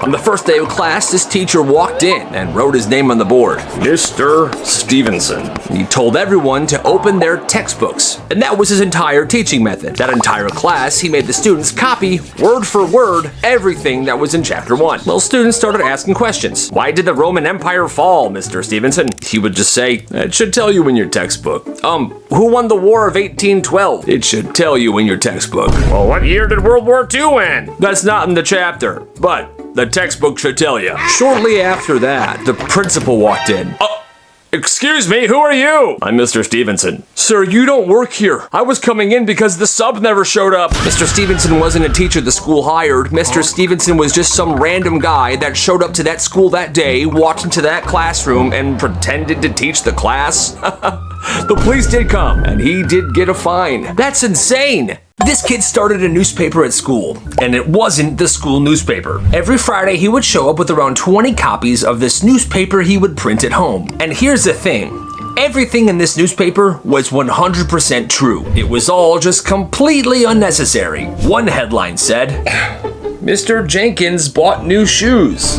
On the first day of class, this teacher walked in and wrote his name on the board. Mr. Stevenson. He told everyone to open their textbooks, and that was his entire teaching method. That entire class, he made the students copy, word for word, everything that was in chapter 1. Well, students started asking questions. Why did the Roman Empire fall, Mr. Stevenson? He would just say, it should tell you in your textbook. Who won the War of 1812? It should tell you in your textbook. Well, what year did World War II end? That's not in the chapter, but the textbook should tell you. Shortly after that, the principal walked in. Excuse me, who are you? I'm Mr. Stevenson. Sir, you don't work here. I was coming in because the sub never showed up. Mr. Stevenson wasn't a teacher the school hired. Mr. Stevenson was just some random guy that showed up to that school that day, walked into that classroom, and pretended to teach the class. The police did come, and he did get a fine. That's insane. This kid started a newspaper at school, and it wasn't the school newspaper. Every Friday, he would show up with around 20 copies of this newspaper he would print at home. And here's the thing. Everything in this newspaper was 100% true. It was all just completely unnecessary. One headline said, Mr. Jenkins bought new shoes.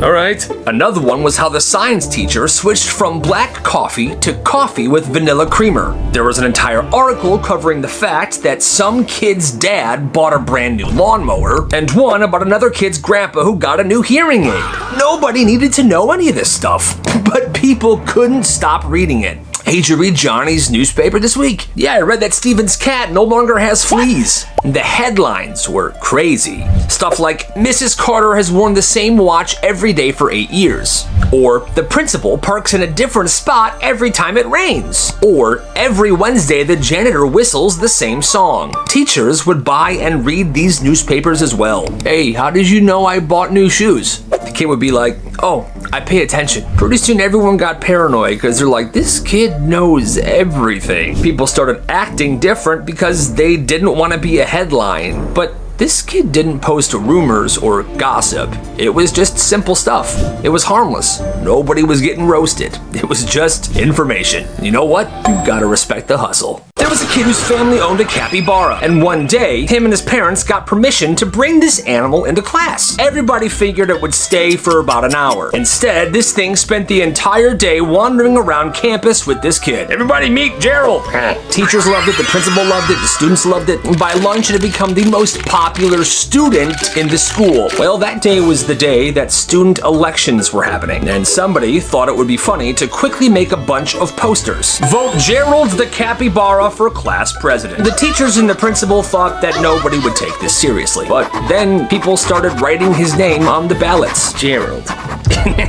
All right. Another one was how the science teacher switched from black coffee to coffee with vanilla creamer. There was an entire article covering the fact that some kid's dad bought a brand new lawnmower, and one about another kid's grandpa who got a new hearing aid. Nobody needed to know any of this stuff, but people couldn't stop reading it. Hey, did you read Johnny's newspaper this week? Yeah, I read that Steven's cat no longer has fleas. The headlines were crazy. Stuff like, Mrs. Carter has worn the same watch every day for 8 years. Or, the principal parks in a different spot every time it rains. Or, every Wednesday the janitor whistles the same song. Teachers would buy and read these newspapers as well. Hey, how did you know I bought new shoes? The kid would be like, oh, I pay attention. Pretty soon everyone got paranoid because they're like, this kid knows everything. People started acting different because they didn't want to be a headline. But this kid didn't post rumors or gossip. It was just simple stuff. It was harmless. Nobody was getting roasted. It was just information. You know what? You gotta respect the hustle. There was a kid whose family owned a capybara, and one day, him and his parents got permission to bring this animal into class. Everybody figured it would stay for about an hour. Instead, this thing spent the entire day wandering around campus with this kid. Everybody meet Gerald! Teachers loved it, the principal loved it, the students loved it, and by lunch it had become the most popular student in the school. Well, that day was the day that student elections were happening, and somebody thought it would be funny to quickly make a bunch of posters. Vote Gerald the capybara for class president. The teachers and the principal thought that nobody would take this seriously, but then people started writing his name on the ballots. Gerald.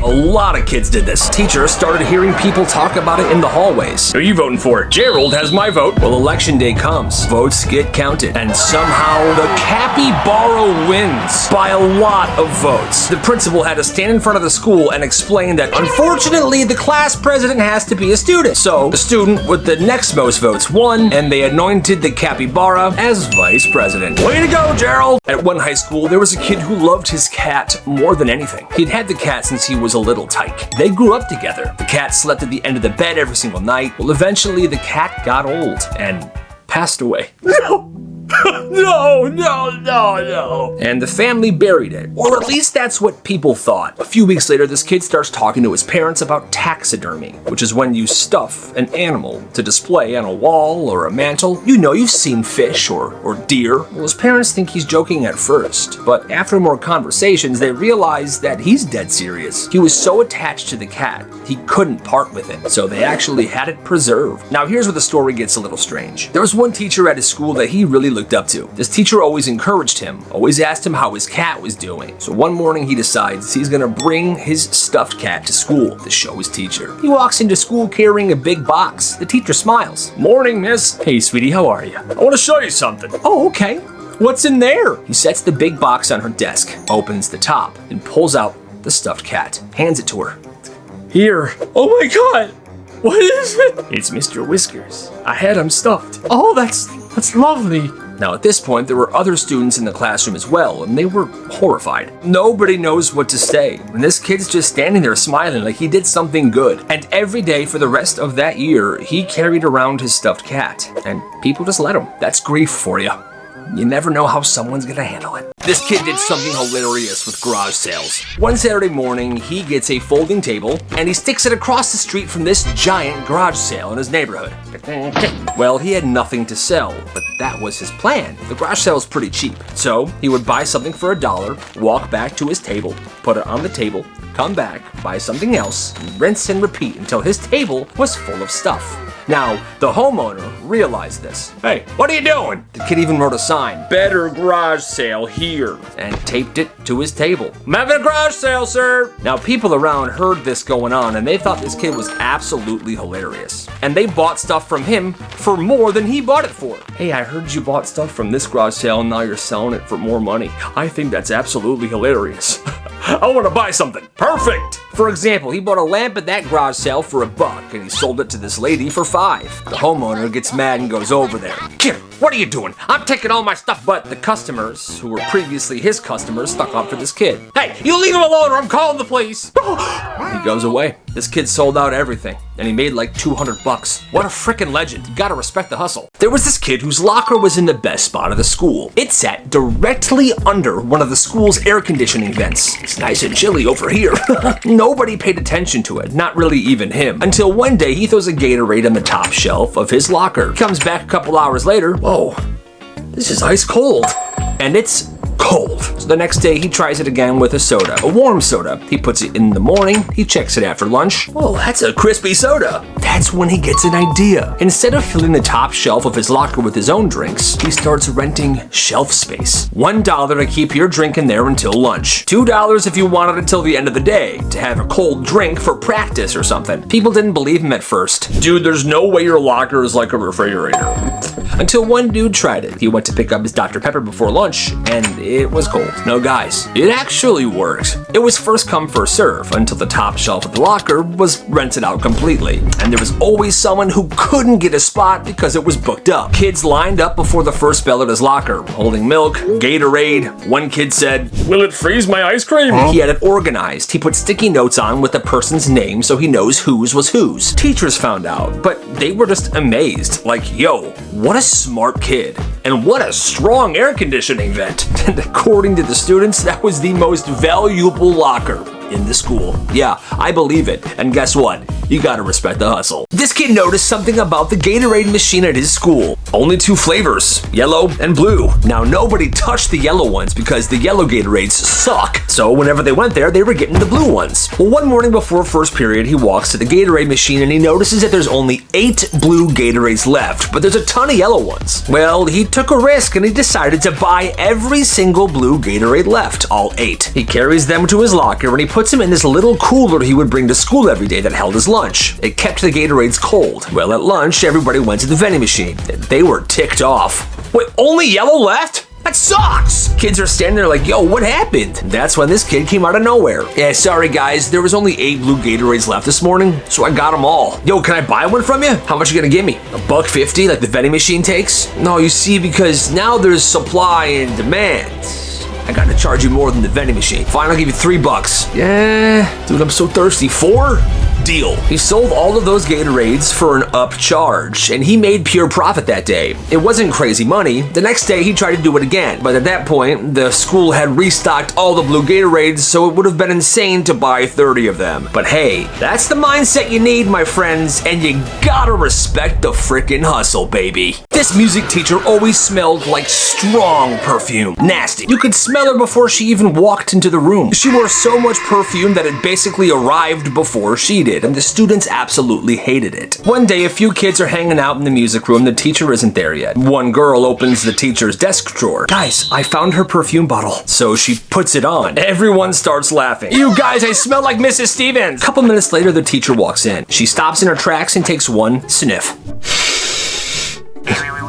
A lot of kids did this. Teachers started hearing people talk about it in the hallways. Who are you voting for? Gerald has my vote. Well, election day comes. Votes get counted. And somehow the capybara wins by a lot of votes. The principal had to stand in front of the school and explain that unfortunately the class president has to be a student. So the student with the next most votes won, and they anointed the capybara as vice president. Way to go, Gerald! At one high school, there was a kid who loved his cat more than anything. He'd had the cat since he was a little tyke. They grew up together. The cat slept at the end of the bed every single night. Well, eventually the cat got old and passed away. No. And the family buried it. Or at least that's what people thought. A few weeks later, this kid starts talking to his parents about taxidermy, which is when you stuff an animal to display on a wall or a mantle. You know, you've seen fish or deer. Well, his parents think he's joking at first, but after more conversations, they realize that he's dead serious. He was so attached to the cat, he couldn't part with it, so they actually had it preserved. Now, here's where the story gets a little strange. There was one teacher at his school that he really looked up to. This teacher always encouraged him, always asked him how his cat was doing. So one morning he decides he's gonna bring his stuffed cat to school to show his teacher. He walks into school carrying a big box. The teacher smiles. Morning, miss. Hey, sweetie, how are you? I want to show you something. Oh, okay. What's in there? He sets the big box on her desk, opens the top, and pulls out the stuffed cat, hands it to her. Here. Oh my God. What is it? It's Mr. Whiskers. I had him stuffed. Oh, that's lovely. Now, at this point, there were other students in the classroom as well, and they were horrified. Nobody knows what to say, and this kid's just standing there smiling like he did something good. And every day for the rest of that year, he carried around his stuffed cat, and people just let him. That's grief for you. You never know how someone's gonna handle it. This kid did something hilarious with garage sales. One Saturday morning, he gets a folding table and he sticks it across the street from this giant garage sale in his neighborhood. Well, he had nothing to sell, but that was his plan. The garage sale is pretty cheap, so he would buy something for $1, walk back to his table, put it on the table, come back, buy something else, rinse and repeat until his table was full of stuff. Now, the homeowner realized this. Hey, what are you doing? The kid even wrote a sign, "Better garage sale here," and taped it to his table. "I'm having a garage sale, sir." Now, people around heard this going on and they thought this kid was absolutely hilarious. And they bought stuff from him for more than he bought it for. "Hey, I heard you bought stuff from this garage sale and now you're selling it for more money. I think that's absolutely hilarious. I want to buy something." Perfect! For example, he bought a lamp at that garage sale for $1 and he sold it to this lady for $5. The homeowner gets mad and goes over there. "Kid, what are you doing? I'm taking all my stuff." But the customers, who were previously his customers, stuck up for this kid. "Hey, you leave him alone or I'm calling the police." He goes away. This kid sold out everything and he made like $200. What a freaking legend. You gotta respect the hustle. There was this kid whose locker was in the best spot of the school. It sat directly under one of the school's air conditioning vents. It's nice and chilly over here. Nobody paid attention to it, not really even him, until one day he throws a Gatorade on the top shelf of his locker. Comes back a couple hours later. Whoa, this is ice cold. And it's cold. So the next day he tries it again with a soda, a warm soda. He puts it in the morning, he checks it after lunch. Oh, that's a crispy soda. That's when he gets an idea. Instead of filling the top shelf of his locker with his own drinks, he starts renting shelf space. $1 to keep your drink in there until lunch. $2 if you wanted it till the end of the day, to have a cold drink for practice or something. People didn't believe him at first. "Dude, there's no way your locker is like a refrigerator." Until one dude tried it. He went to pick up his Dr. Pepper before lunch, and it was cold. No, guys, it actually worked. It was first come, first serve until the top shelf of the locker was rented out completely. And there was always someone who couldn't get a spot because it was booked up. Kids lined up before the first bell at his locker, holding milk, Gatorade. One kid said, "Will it freeze my ice cream?" He had it organized. He put sticky notes on with the person's name so he knows whose was whose. Teachers found out, but they were just amazed. Like, yo, what a smart kid. And what a strong air conditioning vent. And according to the students, that was the most valuable locker in the school. Yeah, I believe it. And guess what? You gotta respect the hustle. This kid noticed something about the Gatorade machine at his school. Only 2 flavors, yellow and blue. Now, nobody touched the yellow ones because the yellow Gatorades suck. So whenever they went there, they were getting the blue ones. Well, one morning before first period, he walks to the Gatorade machine and he notices that there's only 8 blue Gatorades left, but there's a ton of yellow ones. Well, he took a risk and he decided to buy every single blue Gatorade left, all 8. He carries them to his locker and he puts them in this little cooler he would bring to school every day that held his lunch. It kept the Gatorades cold. Well, at lunch, everybody went to the vending machine. They were ticked off. Wait, only yellow left? That sucks! Kids are standing there like, yo, what happened? That's when this kid came out of nowhere. Yeah, sorry guys, there was only 8 blue Gatorades left this morning, so I got them all. Yo, can I buy one from you? How much you gonna give me? $1.50 like the vending machine takes? No, you see, because now there's supply and demand. I gotta charge you more than the vending machine. Fine, I'll give you $3. Yeah, dude, I'm so thirsty. 4? Deal. He sold all of those Gatorades for an upcharge, and he made pure profit that day. It wasn't crazy money. The next day, he tried to do it again, but at that point, the school had restocked all the blue Gatorades, so it would have been insane to buy 30 of them. But hey, that's the mindset you need, my friends, and you gotta respect the frickin' hustle, baby. This music teacher always smelled like strong perfume. Nasty. You could smell her before she even walked into the room. She wore so much perfume that it basically arrived before she did. And the students absolutely hated it. One day, a few kids are hanging out in the music room. The teacher isn't there yet. One girl opens the teacher's desk drawer. Guys, I found her perfume bottle. So she puts it on. Everyone starts laughing. You guys, I smell like Mrs. Stevens. A couple minutes later, the teacher walks in. She stops in her tracks and takes one sniff.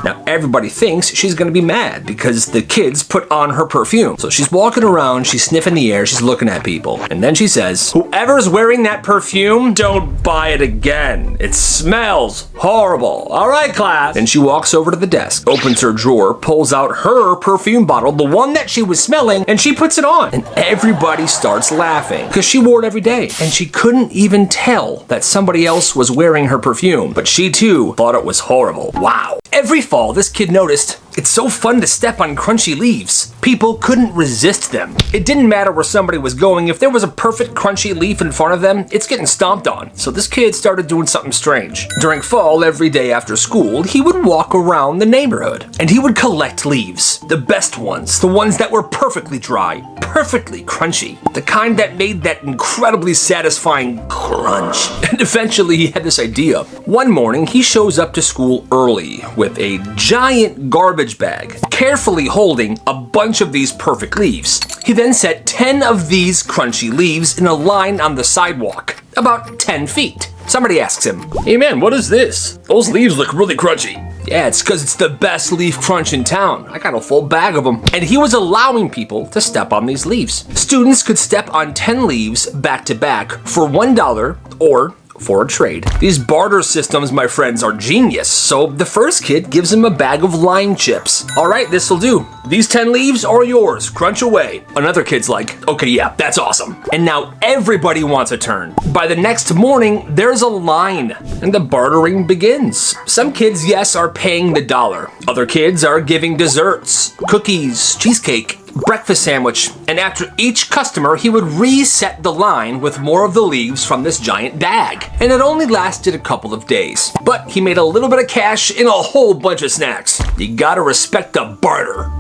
Now, everybody thinks she's gonna be mad because the kids put on her perfume. So she's walking around, she's sniffing the air, she's looking at people. And then she says, "Whoever's wearing that perfume, don't buy it again. It smells horrible. All right, class." Then she walks over to the desk, opens her drawer, pulls out her perfume bottle, the one that she was smelling, and she puts it on. And everybody starts laughing because she wore it every day. And she couldn't even tell that somebody else was wearing her perfume. But she too thought it was horrible. Wow. Every fall, this kid noticed It's so fun to step on crunchy leaves. People couldn't resist them. It didn't matter where somebody was going. If there was a perfect crunchy leaf in front of them, it's getting stomped on. So this kid started doing something strange. During fall, every day after school, he would walk around the neighborhood and he would collect leaves. The best ones, the ones that were perfectly dry, perfectly crunchy, the kind that made that incredibly satisfying crunch. And eventually he had this idea. One morning, he shows up to school early with a giant garbage bag, carefully holding a bunch of these perfect leaves. He then set 10 of these crunchy leaves in a line on the sidewalk, about 10 feet. Somebody asks him, "Hey man, what is this? Those leaves look really crunchy." "Yeah, it's because it's the best leaf crunch in town. I got a full bag of them." And he was allowing people to step on these leaves. Students could step on 10 leaves back to back for $1 or for a trade. These barter systems, my friends, are genius. So the first kid gives him a bag of lime chips. "All right, this'll do. These 10 leaves are yours. Crunch away." Another kid's like, "Okay, yeah, that's awesome." And now everybody wants a turn. By the next morning, there's a line and the bartering begins. Some kids, yes, are paying the $1. Other kids are giving desserts, cookies, cheesecake, breakfast sandwich, and after each customer, he would reset the line with more of the leaves from this giant bag. And it only lasted a couple of days. But he made a little bit of cash and a whole bunch of snacks. You gotta respect the barter.